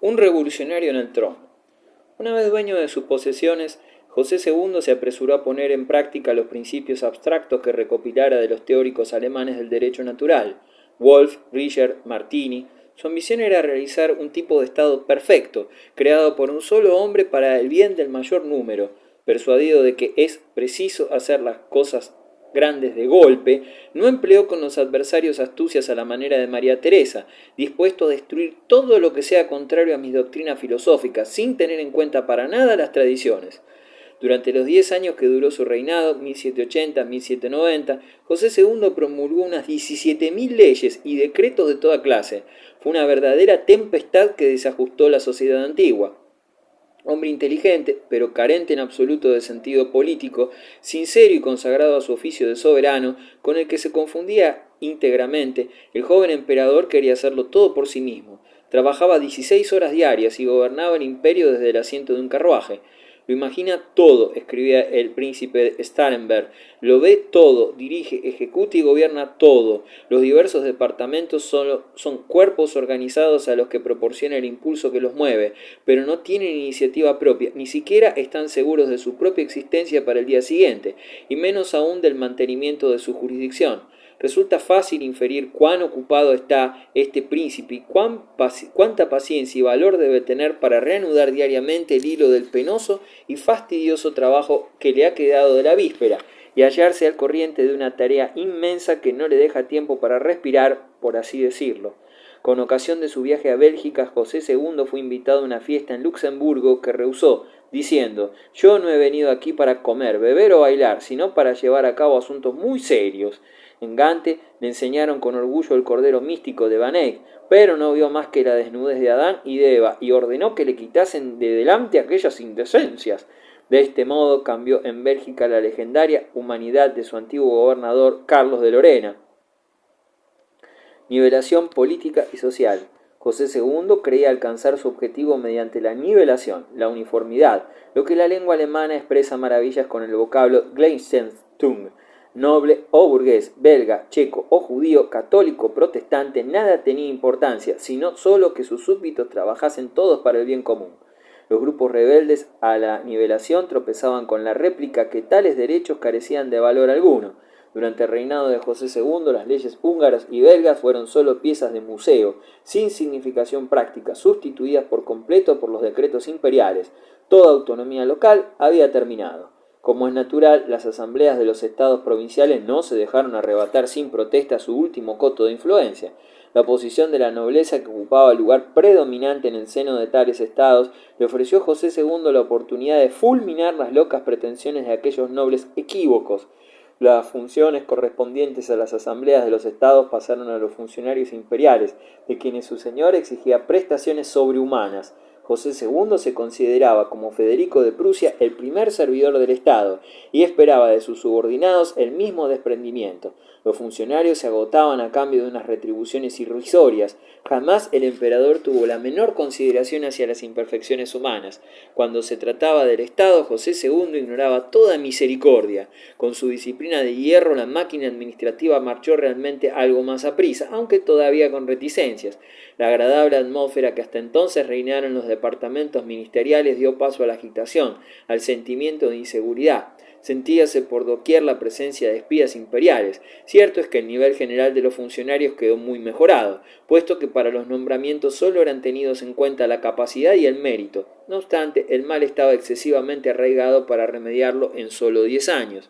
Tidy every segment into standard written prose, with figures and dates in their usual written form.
Un revolucionario en el trono. Una vez dueño de sus posesiones, José II se apresuró a poner en práctica los principios abstractos que recopilara de los teóricos alemanes del derecho natural, Wolf, Richard, Martini. Su ambición era realizar un tipo de Estado perfecto, creado por un solo hombre para el bien del mayor número. Persuadido de que es preciso hacer las cosas grandes de golpe, no empleó con los adversarios astucias a la manera de María Teresa, dispuesto a destruir todo lo que sea contrario a mis doctrinas filosóficas, sin tener en cuenta para nada las tradiciones. Durante los 10 años que duró su reinado, 1780-1790, José II promulgó unas 17.000 leyes y decretos de toda clase. Fue una verdadera tempestad que desajustó la sociedad antigua. Hombre inteligente, pero carente en absoluto de sentido político, sincero y consagrado a su oficio de soberano, con el que se confundía íntegramente, el joven emperador quería hacerlo todo por sí mismo. Trabajaba 16 horas diarias y gobernaba el imperio desde el asiento de un carruaje. Lo imagina todo, escribía el príncipe Starhemberg. Lo ve todo, dirige, ejecuta y gobierna todo. Los diversos departamentos son cuerpos organizados a los que proporciona el impulso que los mueve, pero no tienen iniciativa propia, ni siquiera están seguros de su propia existencia para el día siguiente, y menos aún del mantenimiento de su jurisdicción. Resulta fácil inferir cuán ocupado está este príncipe y cuánta paciencia y valor debe tener para reanudar diariamente el hilo del penoso y fastidioso trabajo que le ha quedado de la víspera y hallarse al corriente de una tarea inmensa que no le deja tiempo para respirar, por así decirlo. Con ocasión de su viaje a Bélgica, José II fue invitado a una fiesta en Luxemburgo que rehusó, diciendo: «Yo no he venido aquí para comer, beber o bailar, sino para llevar a cabo asuntos muy serios». En Gante le enseñaron con orgullo el cordero místico de Van Eyck, pero no vio más que la desnudez de Adán y de Eva, y ordenó que le quitasen de delante aquellas indecencias. De este modo cambió en Bélgica la legendaria humanidad de su antiguo gobernador Carlos de Lorena. Nivelación política y social. José II creía alcanzar su objetivo mediante la nivelación, la uniformidad, lo que la lengua alemana expresa maravillas con el vocablo Gleichstellung. Noble o burgués, belga, checo o judío, católico, protestante, nada tenía importancia, sino solo que sus súbditos trabajasen todos para el bien común. Los grupos rebeldes a la nivelación tropezaban con la réplica que tales derechos carecían de valor alguno. Durante el reinado de José II, las leyes húngaras y belgas fueron solo piezas de museo, sin significación práctica, sustituidas por completo por los decretos imperiales. Toda autonomía local había terminado. Como es natural, las asambleas de los estados provinciales no se dejaron arrebatar sin protesta su último coto de influencia. La oposición de la nobleza, que ocupaba lugar predominante en el seno de tales estados, le ofreció a José II la oportunidad de fulminar las locas pretensiones de aquellos nobles equívocos. Las funciones correspondientes a las asambleas de los estados pasaron a los funcionarios imperiales, de quienes su señor exigía prestaciones sobrehumanas. José II se consideraba, como Federico de Prusia, el primer servidor del Estado y esperaba de sus subordinados el mismo desprendimiento. Los funcionarios se agotaban a cambio de unas retribuciones irrisorias. Jamás el emperador tuvo la menor consideración hacia las imperfecciones humanas. Cuando se trataba del Estado, José II ignoraba toda misericordia. Con su disciplina de hierro, la máquina administrativa marchó realmente algo más aprisa, aunque todavía con reticencias. La agradable atmósfera que hasta entonces reinara en los departamentos ministeriales dio paso a la agitación, al sentimiento de inseguridad. Sentíase por doquier la presencia de espías imperiales. Cierto es que el nivel general de los funcionarios quedó muy mejorado, puesto que para los nombramientos solo eran tenidos en cuenta la capacidad y el mérito. No obstante, el mal estaba excesivamente arraigado para remediarlo en solo 10 años.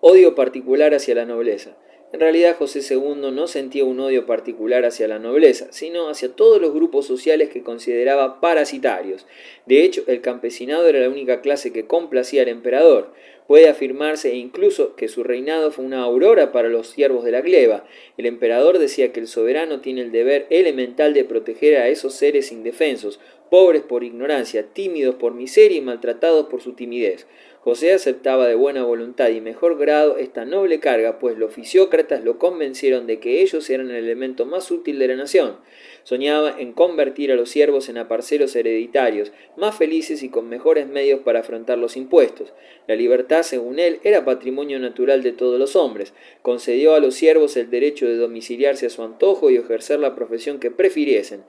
Odio particular hacia la nobleza. En realidad, José II no sentía un odio particular hacia la nobleza, sino hacia todos los grupos sociales que consideraba parasitarios. De hecho, el campesinado era la única clase que complacía al emperador. Puede afirmarse incluso que su reinado fue una aurora para los siervos de la gleba. El emperador decía que el soberano tiene el deber elemental de proteger a esos seres indefensos, pobres por ignorancia, tímidos por miseria y maltratados por su timidez. José aceptaba de buena voluntad y mejor grado esta noble carga, pues los fisiócratas lo convencieron de que ellos eran el elemento más útil de la nación. Soñaba en convertir a los siervos en aparceros hereditarios, más felices y con mejores medios para afrontar los impuestos. La libertad, según él, era patrimonio natural de todos los hombres. Concedió a los siervos el derecho de domiciliarse a su antojo y ejercer la profesión que prefiriesen.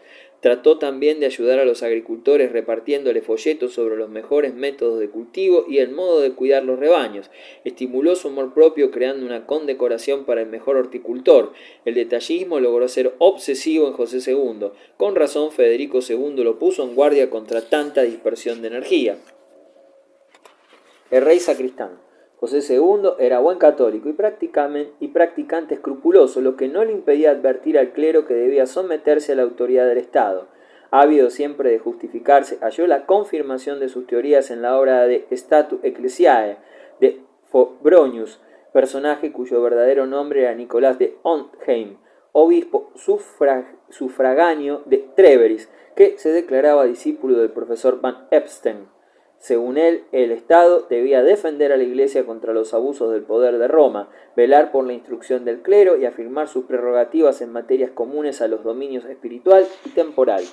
Trató también de ayudar a los agricultores repartiéndole folletos sobre los mejores métodos de cultivo y el modo de cuidar los rebaños. Estimuló su amor propio creando una condecoración para el mejor horticultor. El detallismo logró ser obsesivo en José II. Con razón, Federico II lo puso en guardia contra tanta dispersión de energía. El rey sacristán. José II era buen católico y practicante escrupuloso, lo que no le impedía advertir al clero que debía someterse a la autoridad del Estado. Ávido siempre de justificarse, halló la confirmación de sus teorías en la obra de Statu Ecclesiae de Febronius, personaje cuyo verdadero nombre era Nicolás de Ontheim, obispo sufragáneo de Treveris, que se declaraba discípulo del profesor Van Epstein. Según él, el Estado debía defender a la Iglesia contra los abusos del poder de Roma, velar por la instrucción del clero y afirmar sus prerrogativas en materias comunes a los dominios espiritual y temporal.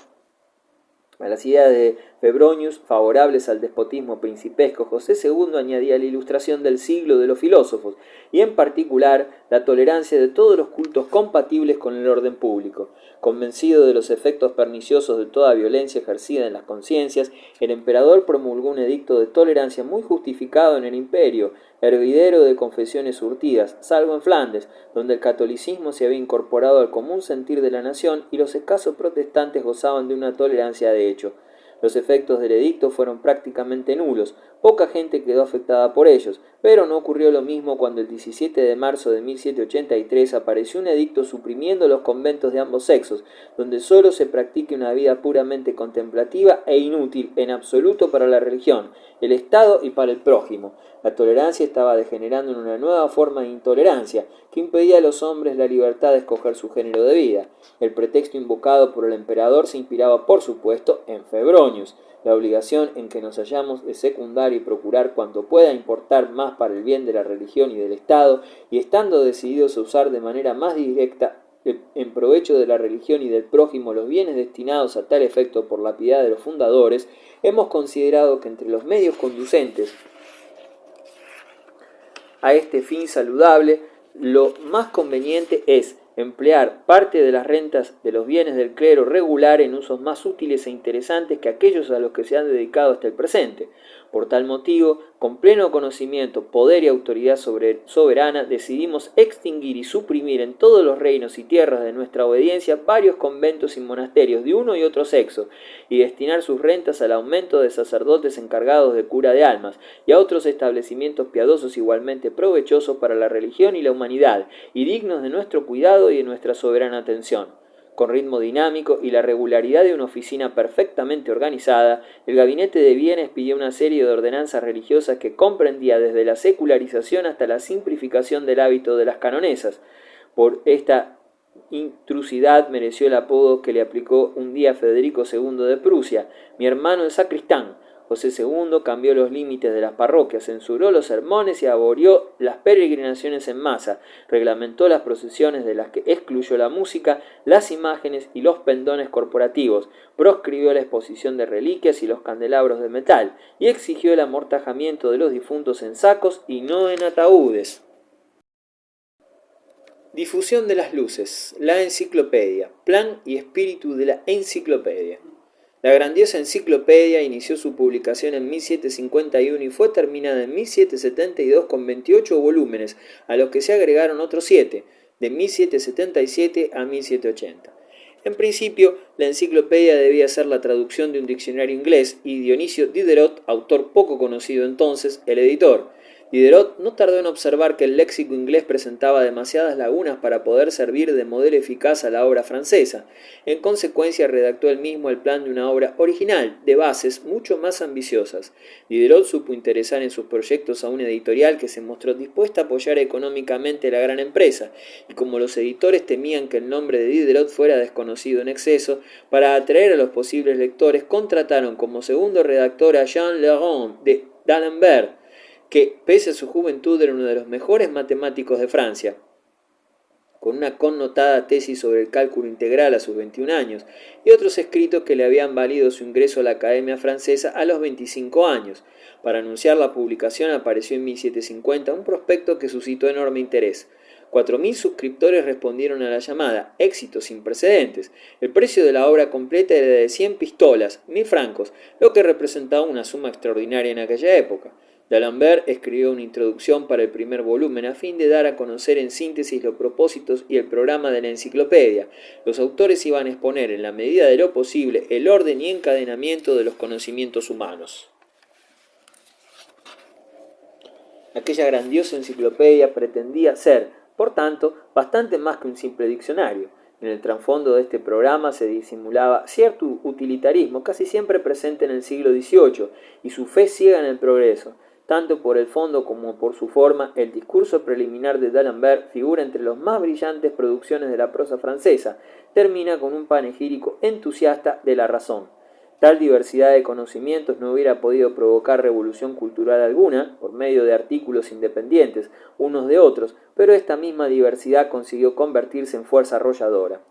A las ideas de Febronius, favorables al despotismo principesco, José II añadía la ilustración del siglo de los filósofos, y en particular la tolerancia de todos los cultos compatibles con el orden público. Convencido de los efectos perniciosos de toda violencia ejercida en las conciencias, el emperador promulgó un edicto de tolerancia muy justificado en el imperio, hervidero de confesiones surtidas, salvo en Flandes, donde el catolicismo se había incorporado al común sentir de la nación y los escasos protestantes gozaban de una tolerancia de hecho. Los efectos del edicto fueron prácticamente nulos, poca gente quedó afectada por ellos, pero no ocurrió lo mismo cuando el 17 de marzo de 1783 apareció un edicto suprimiendo los conventos de ambos sexos, donde solo se practique una vida puramente contemplativa e inútil en absoluto para la religión, el Estado y para el prójimo. La tolerancia estaba degenerando en una nueva forma de intolerancia, que impedía a los hombres la libertad de escoger su género de vida. El pretexto invocado por el emperador se inspiraba, por supuesto, en Febronius, la obligación en que nos hallamos de secundar y procurar cuanto pueda importar más para el bien de la religión y del Estado, y estando decididos a usar de manera más directa en provecho de la religión y del prójimo los bienes destinados a tal efecto por la piedad de los fundadores, hemos considerado que entre los medios conducentes a este fin saludable, lo más conveniente es emplear parte de las rentas de los bienes del clero regular en usos más útiles e interesantes que aquellos a los que se han dedicado hasta el presente. Por tal motivo, con pleno conocimiento, poder y autoridad soberana, decidimos extinguir y suprimir en todos los reinos y tierras de nuestra obediencia varios conventos y monasterios de uno y otro sexo, y destinar sus rentas al aumento de sacerdotes encargados de cura de almas, y a otros establecimientos piadosos igualmente provechosos para la religión y la humanidad, y dignos de nuestro cuidado y de nuestra soberana atención. Con ritmo dinámico y la regularidad de una oficina perfectamente organizada, el Gabinete de Bienes pidió una serie de ordenanzas religiosas que comprendía desde la secularización hasta la simplificación del hábito de las canonesas. Por esta intrusidad mereció el apodo que le aplicó un día Federico II de Prusia, mi hermano el sacristán. José II cambió los límites de las parroquias, censuró los sermones y abolió las peregrinaciones en masa, reglamentó las procesiones de las que excluyó la música, las imágenes y los pendones corporativos, proscribió la exposición de reliquias y los candelabros de metal, y exigió el amortajamiento de los difuntos en sacos y no en ataúdes. Difusión de las luces, la enciclopedia, plan y espíritu de la enciclopedia. La grandiosa enciclopedia inició su publicación en 1751 y fue terminada en 1772 con 28 volúmenes, a los que se agregaron otros 7, de 1777 a 1780. En principio, la enciclopedia debía ser la traducción de un diccionario inglés y Dionisio Diderot, autor poco conocido entonces, el editor. Diderot no tardó en observar que el léxico inglés presentaba demasiadas lagunas para poder servir de modelo eficaz a la obra francesa. En consecuencia, redactó él mismo el plan de una obra original, de bases mucho más ambiciosas. Diderot supo interesar en sus proyectos a una editorial que se mostró dispuesta a apoyar económicamente la gran empresa, y como los editores temían que el nombre de Diderot fuera desconocido en exceso, para atraer a los posibles lectores contrataron como segundo redactor a Jean Leron de D'Alembert. que, pese a su juventud, era uno de los mejores matemáticos de Francia, con una connotada tesis sobre el cálculo integral a sus 21 años, y otros escritos que le habían valido su ingreso a la Academia Francesa a los 25 años. Para anunciar la publicación apareció en 1750 un prospecto que suscitó enorme interés. 4.000 suscriptores respondieron a la llamada, éxito sin precedentes. El precio de la obra completa era de 100 pistolas, 1.000 francos, lo que representaba una suma extraordinaria en aquella época. D'Alembert escribió una introducción para el primer volumen a fin de dar a conocer en síntesis los propósitos y el programa de la enciclopedia. Los autores iban a exponer en la medida de lo posible el orden y encadenamiento de los conocimientos humanos. Aquella grandiosa enciclopedia pretendía ser, por tanto, bastante más que un simple diccionario. En el trasfondo de este programa se disimulaba cierto utilitarismo casi siempre presente en el siglo XVIII y su fe ciega en el progreso. Tanto por el fondo como por su forma, el discurso preliminar de D'Alembert figura entre las más brillantes producciones de la prosa francesa. Termina con un panegírico entusiasta de la razón. Tal diversidad de conocimientos no hubiera podido provocar revolución cultural alguna por medio de artículos independientes unos de otros, pero esta misma diversidad consiguió convertirse en fuerza arrolladora.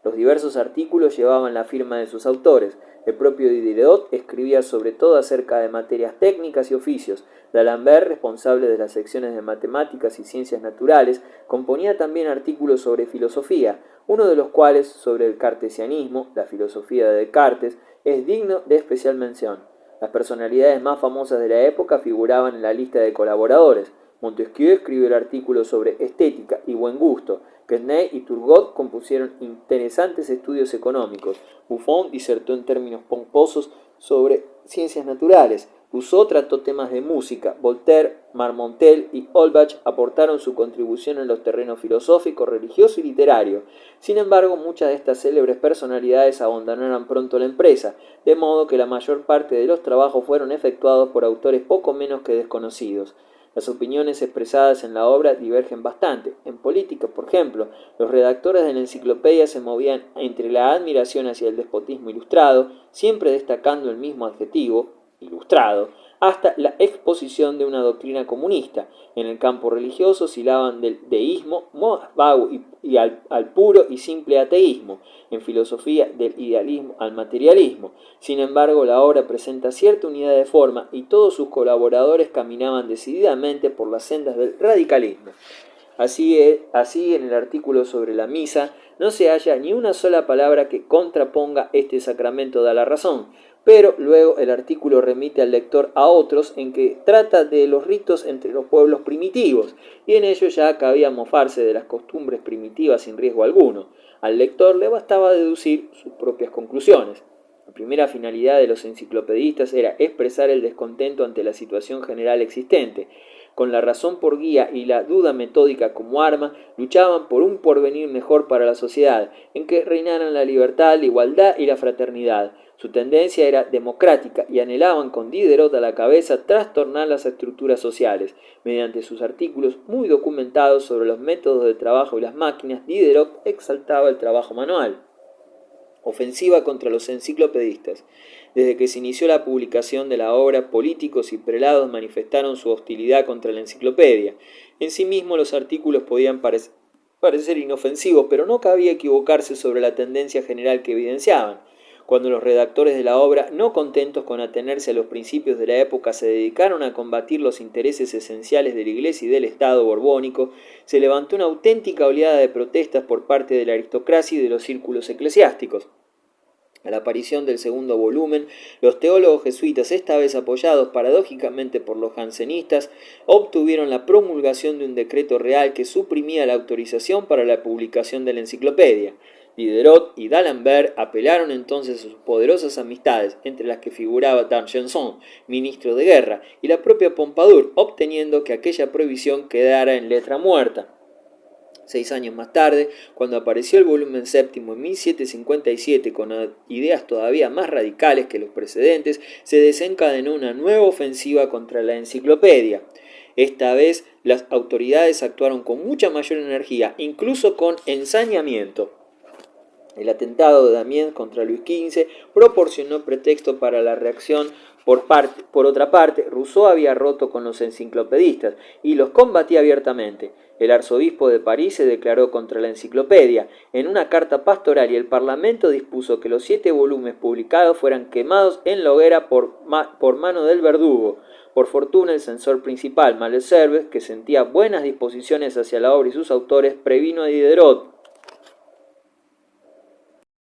Los diversos artículos llevaban la firma de sus autores. El propio Diderot escribía sobre todo acerca de materias técnicas y oficios. D'Alembert, responsable de las secciones de matemáticas y ciencias naturales, componía también artículos sobre filosofía, uno de los cuales, sobre el cartesianismo, la filosofía de Descartes, es digno de especial mención. Las personalidades más famosas de la época figuraban en la lista de colaboradores. Montesquieu escribió el artículo sobre estética y buen gusto. Quesnay y Turgot compusieron interesantes estudios económicos. Buffon disertó en términos pomposos sobre ciencias naturales. Rousseau trató temas de música. Voltaire, Marmontel y Holbach aportaron su contribución en los terrenos filosófico, religioso y literario. Sin embargo, muchas de estas célebres personalidades abandonaron pronto la empresa, de modo que la mayor parte de los trabajos fueron efectuados por autores poco menos que desconocidos. Las opiniones expresadas en la obra divergen bastante. En política, por ejemplo, los redactores de la enciclopedia se movían entre la admiración hacia el despotismo ilustrado, siempre destacando el mismo adjetivo, ilustrado, hasta la exposición de una doctrina comunista. En el campo religioso oscilaban del deísmo más vago y al puro y simple ateísmo, en filosofía del idealismo al materialismo. Sin embargo, la obra presenta cierta unidad de forma y todos sus colaboradores caminaban decididamente por las sendas del radicalismo. Así, en el artículo sobre la misa no se halla ni una sola palabra que contraponga este sacramento de la razón, pero luego el artículo remite al lector a otros en que trata de los ritos entre los pueblos primitivos, y en ello ya cabía mofarse de las costumbres primitivas sin riesgo alguno. Al lector le bastaba deducir sus propias conclusiones. La primera finalidad de los enciclopedistas era expresar el descontento ante la situación general existente. Con la razón por guía y la duda metódica como arma, luchaban por un porvenir mejor para la sociedad, en que reinaran la libertad, la igualdad y la fraternidad. Su tendencia era democrática y anhelaban con Diderot a la cabeza trastornar las estructuras sociales. Mediante sus artículos muy documentados sobre los métodos de trabajo y las máquinas, Diderot exaltaba el trabajo manual. Ofensiva contra los enciclopedistas. Desde que se inició la publicación de la obra, políticos y prelados manifestaron su hostilidad contra la enciclopedia. En sí mismos los artículos podían parecer inofensivos, pero no cabía equivocarse sobre la tendencia general que evidenciaban. Cuando los redactores de la obra, no contentos con atenerse a los principios de la época, se dedicaron a combatir los intereses esenciales de la Iglesia y del Estado borbónico, se levantó una auténtica oleada de protestas por parte de la aristocracia y de los círculos eclesiásticos. A la aparición del segundo volumen, los teólogos jesuitas, esta vez apoyados paradójicamente por los jansenistas, obtuvieron la promulgación de un decreto real que suprimía la autorización para la publicación de la enciclopedia. Diderot y D'Alembert apelaron entonces a sus poderosas amistades, entre las que figuraba d'Argenson, ministro de guerra, y la propia Pompadour, obteniendo que aquella prohibición quedara en letra muerta. 6 años más tarde, cuando apareció el volumen séptimo en 1757 con ideas todavía más radicales que los precedentes, se desencadenó una nueva ofensiva contra la enciclopedia. Esta vez las autoridades actuaron con mucha mayor energía, incluso con ensañamiento. El atentado de Amiens contra Luis XV proporcionó pretexto para la reacción. Por otra parte, Rousseau había roto con los enciclopedistas y los combatía abiertamente. El arzobispo de París se declaró contra la enciclopedia en una carta pastoral y el Parlamento dispuso que los 7 volúmenes publicados fueran quemados en la hoguera por mano del verdugo. Por fortuna, el censor principal, Malesherbes, que sentía buenas disposiciones hacia la obra y sus autores, previno a Diderot,